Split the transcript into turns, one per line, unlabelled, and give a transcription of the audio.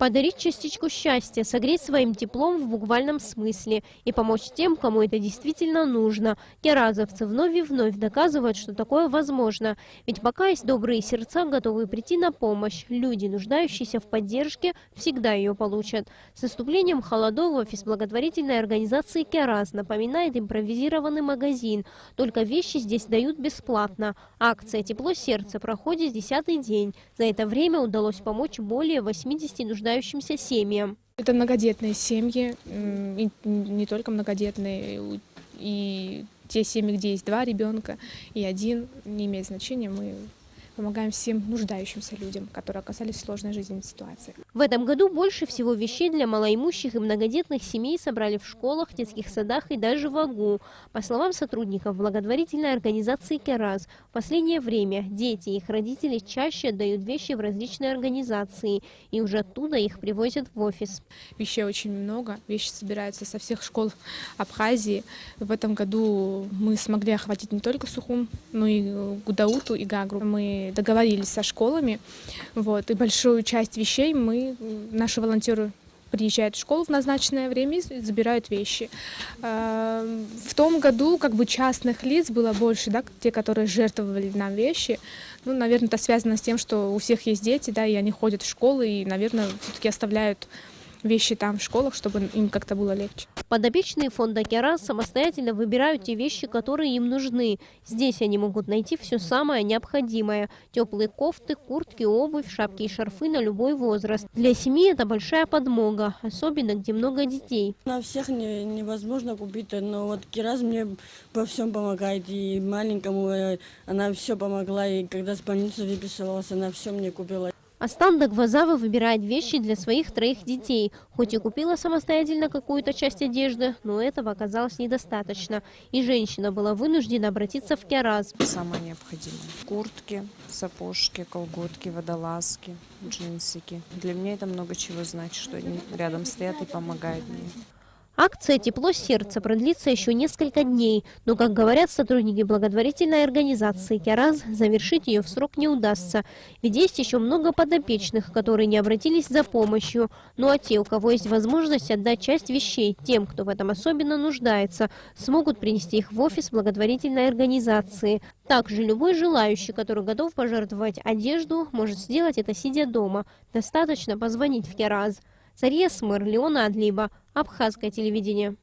Подарить частичку счастья, согреть своим теплом в буквальном смысле и помочь тем, кому это действительно нужно. Керазовцы вновь и вновь доказывают, что такое возможно. Ведь пока есть добрые сердца, готовые прийти на помощь, люди, нуждающиеся в поддержке, всегда ее получат. С наступлением холодов офис благотворительной организации «Кераз» напоминает импровизированный магазин. Только вещи здесь дают бесплатно. Акция «Тепло сердца» проходит 10-й день. За это время удалось помочь более 80 нуждающимся семьям.
Это многодетные семьи, и не только многодетные, и те семьи, где есть 2 ребенка и 1, не имеет значения, мы помогаем всем нуждающимся людям, которые оказались в сложной жизненной ситуации.
В этом году больше всего вещей для малоимущих и многодетных семей собрали в школах, детских садах и даже в АГУ. По словам сотрудников благотворительной организации «Кераз», в последнее время дети и их родители чаще отдают вещи в различные организации, и уже оттуда их привозят в офис.
Вещей очень много, вещи собираются со всех школ Абхазии. В этом году мы смогли охватить не только Сухум, но и Гудауту и Гагру. Мы договорились со школами, и большую часть вещей наши волонтеры приезжают в школу в назначенное время и забирают вещи. В том году частных лиц было больше, те, которые жертвовали нам вещи. Наверное, это связано с тем, что у всех есть дети, и они ходят в школу и, наверное, все-таки оставляют вещи там в школах, чтобы им как-то было легче.
Подопечные фонда «Кераз» самостоятельно выбирают те вещи, которые им нужны. Здесь они могут найти все самое необходимое. Теплые кофты, куртки, обувь, шапки и шарфы на любой возраст. Для семьи это большая подмога, особенно где много детей.
На всех невозможно купить, но «Кераз» мне во всем помогает. И маленькому она все помогла, и когда с больницы выписывалась, она все мне купила.
Астан Дагвазава выбирает вещи для своих 3 детей. Хоть и купила самостоятельно какую-то часть одежды, но этого оказалось недостаточно. И женщина была вынуждена обратиться в «Кераз».
Самое необходимое. Куртки, сапожки, колготки, водолазки, джинсики. Для меня это много чего значит, что они рядом стоят и помогают мне.
Акция «Тепло сердца» продлится еще несколько дней, но, как говорят сотрудники благотворительной организации «Кераз», завершить ее в срок не удастся. Ведь есть еще много подопечных, которые не обратились за помощью. Ну а те, у кого есть возможность отдать часть вещей тем, кто в этом особенно нуждается, смогут принести их в офис благотворительной организации. Также любой желающий, который готов пожертвовать одежду, может сделать это сидя дома. Достаточно позвонить в «Кераз». Сария Смыр, Леона Адлиба, Абхазское телевидение.